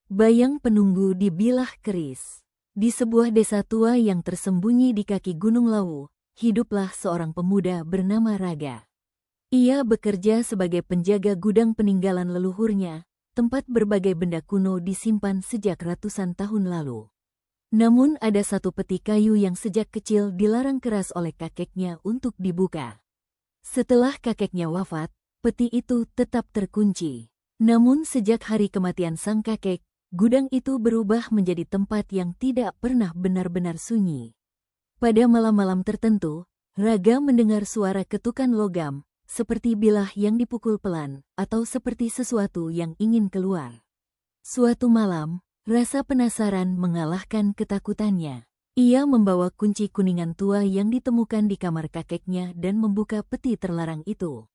Bayang penunggu di bilah keris. Di sebuah desa tua yang tersembunyi di kaki Gunung Lawu, hiduplah seorang pemuda bernama Raga. Ia bekerja sebagai penjaga gudang peninggalan leluhurnya, tempat berbagai benda kuno disimpan sejak ratusan tahun lalu. Namun ada satu peti kayu yang sejak kecil dilarang keras oleh kakeknya untuk dibuka. Setelah kakeknya wafat, peti itu tetap terkunci. Namun sejak hari kematian sang kakek, gudang itu berubah menjadi tempat yang tidak pernah benar-benar sunyi. Pada malam-malam tertentu, Raga mendengar suara ketukan logam, seperti bilah yang dipukul pelan, atau seperti sesuatu yang ingin keluar. Suatu malam, rasa penasaran mengalahkan ketakutannya. Ia membawa kunci kuningan tua yang ditemukan di kamar kakeknya dan membuka peti terlarang itu.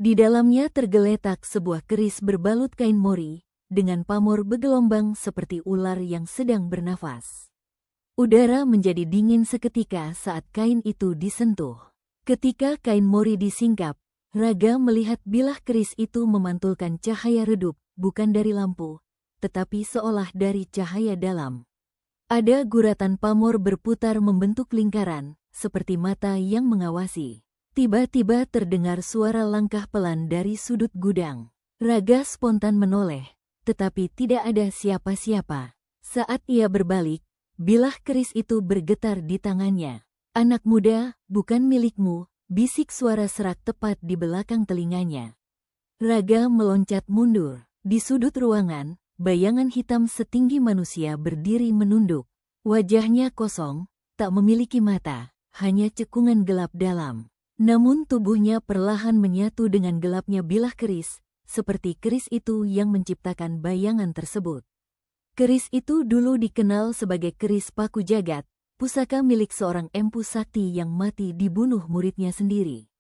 Di dalamnya tergeletak sebuah keris berbalut kain mori, dengan pamor bergelombang seperti ular yang sedang bernafas. Udara menjadi dingin seketika saat kain itu disentuh. Ketika kain mori disingkap, Raga melihat bilah keris itu memantulkan cahaya redup, bukan dari lampu, tetapi seolah dari cahaya dalam. Ada guratan pamor berputar membentuk lingkaran, seperti mata yang mengawasi. Tiba-tiba terdengar suara langkah pelan dari sudut gudang. Raga spontan menoleh, tetapi tidak ada siapa-siapa. Saat ia berbalik, bilah keris itu bergetar di tangannya. "Anak muda, bukan milikmu," bisik suara serak tepat di belakang telinganya. Raga meloncat mundur. Di sudut ruangan, bayangan hitam setinggi manusia berdiri menunduk. Wajahnya kosong, tak memiliki mata, hanya cekungan gelap dalam. Namun tubuhnya perlahan menyatu dengan gelapnya bilah keris, seperti keris itu yang menciptakan bayangan tersebut. Keris itu dulu dikenal sebagai keris paku jagat, pusaka milik seorang empu sakti yang mati dibunuh muridnya sendiri.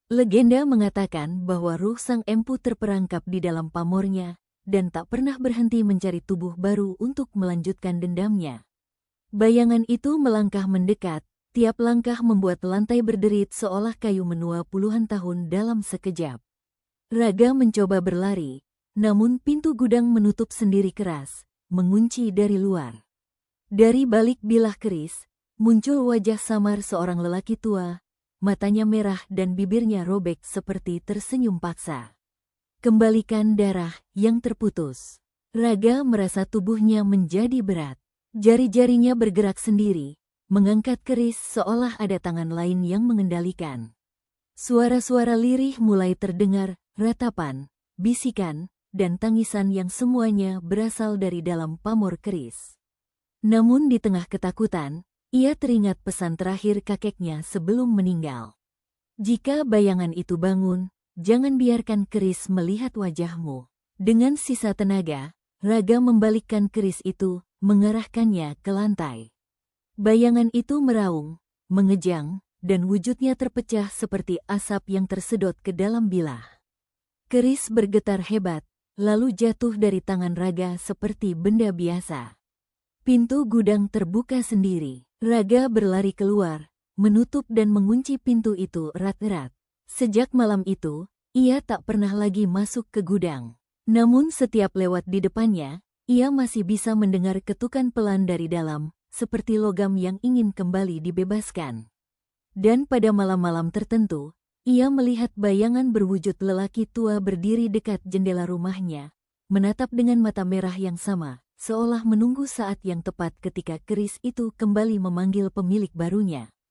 Legenda mengatakan bahwa ruh sang empu terperangkap di dalam pamornya, dan tak pernah berhenti mencari tubuh baru untuk melanjutkan dendamnya. Bayangan itu melangkah mendekat, tiap langkah membuat lantai berderit seolah kayu menua puluhan tahun dalam sekejap. Raga mencoba berlari, namun pintu gudang menutup sendiri keras, mengunci dari luar. Dari balik bilah keris, muncul wajah samar seorang lelaki tua, matanya merah dan bibirnya robek seperti tersenyum paksa. "Kembalikan darah yang terputus." Raga merasa tubuhnya menjadi berat. Jari-jarinya bergerak sendiri, mengangkat keris seolah ada tangan lain yang mengendalikan. Suara-suara lirih mulai terdengar, ratapan, bisikan, dan tangisan yang semuanya berasal dari dalam pamor keris. Namun di tengah ketakutan, ia teringat pesan terakhir kakeknya sebelum meninggal. "Jika bayangan itu bangun, jangan biarkan keris melihat wajahmu." Dengan sisa tenaga, Raga membalikkan keris itu, mengarahkannya ke lantai. Bayangan itu meraung, mengejang, dan wujudnya terpecah seperti asap yang tersedot ke dalam bilah. Keris bergetar hebat, lalu jatuh dari tangan Raga seperti benda biasa. Pintu gudang terbuka sendiri. Raga berlari keluar, menutup dan mengunci pintu itu erat-erat. Sejak malam itu, ia tak pernah lagi masuk ke gudang. Namun setiap lewat di depannya, ia masih bisa mendengar ketukan pelan dari dalam, seperti logam yang ingin kembali dibebaskan. Dan pada malam-malam tertentu, ia melihat bayangan berwujud lelaki tua berdiri dekat jendela rumahnya, menatap dengan mata merah yang sama, seolah menunggu saat yang tepat ketika keris itu kembali memanggil pemilik barunya.